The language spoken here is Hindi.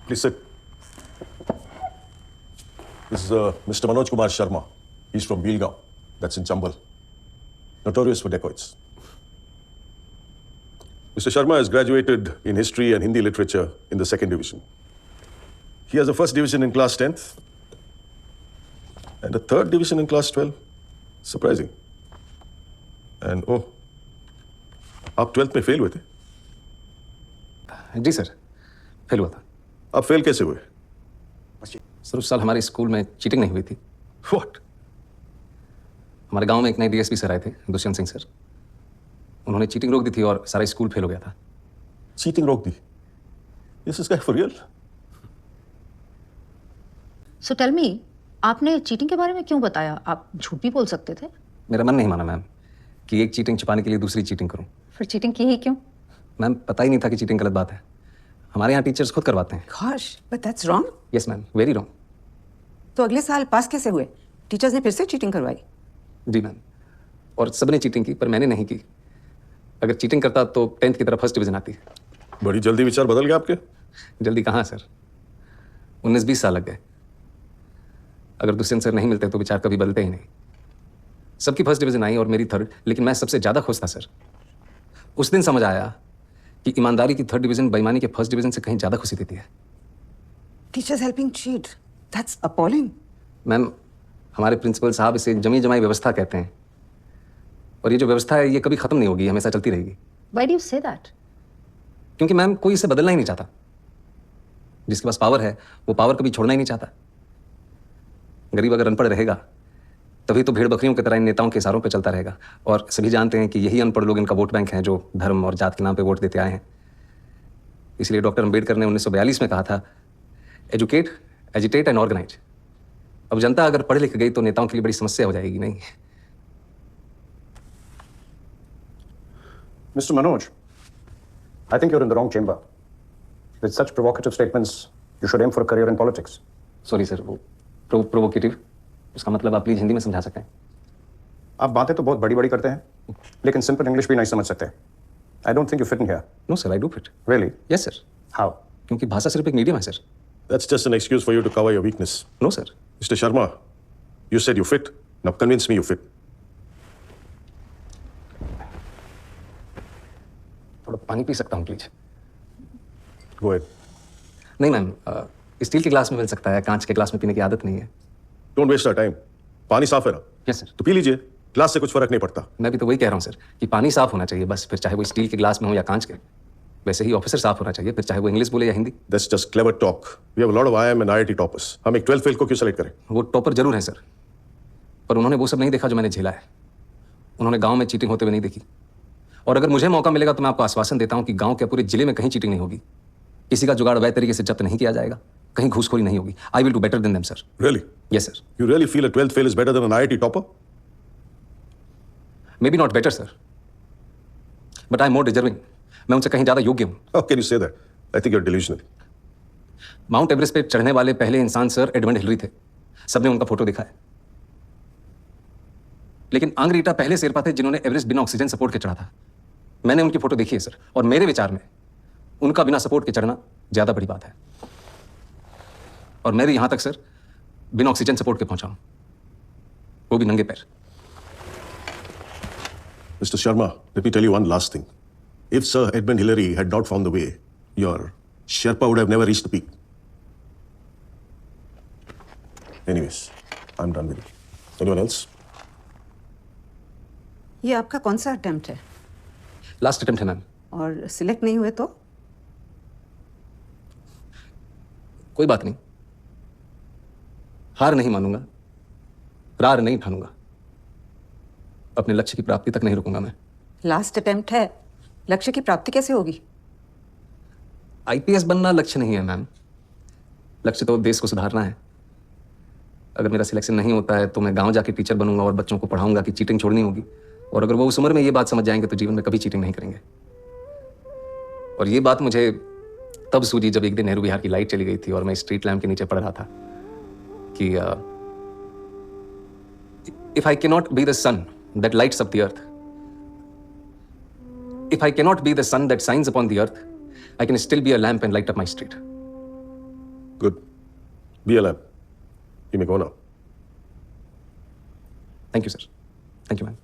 Please sit. This is Mr. Manoj Kumar Sharma. He's from Belgaum. That's in Chambal. Notorious for dacoits. Mr. Sharma has graduated in history and Hindi literature in the 2nd division. He has a 1st division in class 10th and a 3rd division in class 12. Surprising. And oh, आप 12th में फेल हुए थे? जी सर, फेल हुआ था। आप फेल कैसे हुए? सर उस साल हमारे स्कूल में चीटिंग नहीं हुई थी। What? हमारे गांव में एक नए डीएसपी सर आए थे, दुष्यंत सिंह सर। उन्होंने चीटिंग रोक दी थी और सारा स्कूल फेल हो गया था। चीटिंग रोक दी? This is guy for real? So tell me, आपने चीटिंग के बारे में क्यों बताया? आप झूठ भी बोल सकते थे। मेरा मन नहीं माना मैम कि एक चीटिंग छुपाने के लिए दूसरी चीटिंग करूं। फिर चीटिंग की ही क्यों? मैम पता ही नहीं था कि चीटिंग गलत बात है। हमारे यहाँ टीचर्स खुद करवाते हैं। Gosh, but that's wrong. Yes ma'am, very wrong. तो अगले साल पास कैसे हुए? टीचर्स ने फिर से चीटिंग करवाई। जी मैम, और सबने चीटिंग की पर मैंने नहीं की। अगर चीटिंग करता तो 10th की तरफ 1st डिवीजन आती। बड़ी जल्दी विचार बदल गए आपके? जल्दी कहाँ सर, 19-20 साल लग गए। अगर दुष्यंत सर नहीं मिलते तो विचार कभी बदलते ही नहीं। सबकी 1st डिवीजन आई और मेरी 3rd, लेकिन मैं सबसे ज्यादा खुश था सर। उस दिन समझ आया कि ईमानदारी की 3rd डिवीजन बेईमानी के 1st डिवीजन से कहीं ज्यादा खुशी देती है। Teachers helping cheat. That's appalling. Ma'am हमारे प्रिंसिपल साहब इसे जमी जमाई व्यवस्था कहते हैं और ये जो व्यवस्था है ये कभी खत्म नहीं होगी, हमेशा चलती रहेगी। Why do you say that? क्योंकि मैम कोई इसे बदलना ही नहीं चाहता। जिसके पास पावर है वो पावर कभी छोड़ना ही नहीं चाहता। गरीब अगर अनपढ़ रहेगा तभी तो भेड़ बकरियों की तरह इन नेताओं के इशारों पर चलता रहेगा। और सभी जानते हैं कि यही अनपढ़ लोग इनका वोट बैंक हैं जो धर्म और जात के नाम पे वोट देते आए हैं। इसलिए डॉक्टर अम्बेडकर ने 1942 में कहा था, एजुकेट, एजिटेट एंड ऑर्गेनाइज। अब जनता अगर पढ़ लिख गई तो नेताओं के लिए बड़ी समस्या हो जाएगी। नहीं Mr. Manoj, I think you're in the wrong chamber. With such provocative statements, you should aim for a career in politics. Sorry sir, वो प्रोवोकेटिव उसका मतलब आप प्लीज हिंदी में समझा सकते हैं? आप बातें तो बहुत बड़ी-बड़ी करते हैं, लेकिन सिंपल इंग्लिश भी नहीं समझ सकते। I don't think you fit in here. No sir, I do fit. Really? Yes sir, How? क्योंकि भाषा सिर्फ एक मीडियम है sir. That's just an excuse for you to cover your weakness. No sir, Mr. Sharma, you said you fit. Now convince me you fit. थोड़ा पानी पी सकता हूँ प्लीज? Go ahead. नहीं मैम, स्टील के ग्लास में मिल सकता है, कांच के ग्लास में पीने की आदत नहीं है। Don't waste our time. पानी साफ है ना? Yes sir. तो पी लीजिए। ग्लास से कुछ फर्क नहीं पड़ता। मैं भी तो वही कह रहा हूँ सर कि पानी साफ होना चाहिए बस, फिर चाहे वो स्टील के ग्लास में हो या कांच के। वैसे ही ऑफिसर साफ होना चाहिए, फिर चाहे वो इंग्लिश बोले या Hindi. That's just clever talk. We have a lot of IIM and IIT toppers. हम एक 12th फेल को क्यों सेलेक्ट करें? वो टॉपर जरूर है सर, पर उन्होंने वो सब नहीं देखा जो मैंने झेला है। उन्होंने गांव में चीटिंग होते हुए नहीं देखी। और अगर मुझे मौका मिलेगा तो मैं आपको आश्वासन देता हूं कि गांव के पूरे जिले में कहीं चीटिंग नहीं होगी। किसी का जुगाड़ अवैध तरीके से जब्त नहीं किया जाएगा, कहीं घूसखोरी नहीं होगी। I will do better than them sir. Really? Yes sir. You really feel a 12th fail is better than an IIT topper? May be not better sir, but I am more deserving. मैं उनसे कहीं ज्यादा योग्य हूं। How can you say that? I think you're delusional. Mount Everest पे चढ़ने वाले पहले इंसान सर एडमंड हिलरी थे। सबने उनका फोटो देखा है। लेकिन आंग रीटा पहले शेरपा थे जिन्होंने एवरेस्ट बिना ऑक्सीजन सपोर्ट के चढ़ा था। मैंने उनकी फोटो देखी है सर, और मेरे विचार में उनका बिना सपोर्ट के चढ़ना ज्यादा बड़ी बात है। और मैं भी यहां तक सर बिना ऑक्सीजन सपोर्ट के पहुंचा हूं, वो भी नंगे पैर। Mr. Sharma, let me tell you one last thing. If Sir Edmund Hillary had not found the way, your Sherpa would have never reached the peak. Anyways, I'm done with it. Anyone else? ये आपका कौन सा अटेम्प्ट है? लास्ट अटेम्प्ट है मैम। और सिलेक्ट नहीं हुए तो? कोई बात नहीं, हार नहीं मानूंगा, रार नहीं ठानूंगा, अपने लक्ष्य की प्राप्ति तक नहीं रुकूंगा मैं। लास्ट अटेम्प्ट है, लक्ष्य की प्राप्ति कैसे होगी? आईपीएस बनना लक्ष्य नहीं है मैम, लक्ष्य तो देश को सुधारना है। अगर मेरा सिलेक्शन नहीं होता है तो मैं गांव जाके टीचर बनूंगा और बच्चों को पढ़ाऊंगा कि चीटिंग छोड़नी होगी। और अगर वो उस उम्र में ये बात समझ जाएंगे तो जीवन में कभी चीटिंग नहीं करेंगे। और ये बात मुझे तब सूझी जब एक दिन नेहरू विहार की लाइट चली गई थी और मैं स्ट्रीट लैम्प के नीचे पढ़ रहा था कि if I cannot be the sun that lights up the earth, if I cannot be the sun that shines upon the earth, I can still be a lamp and light up my street. Good. BLM. You may go now. Thank you sir, thank you ma'am.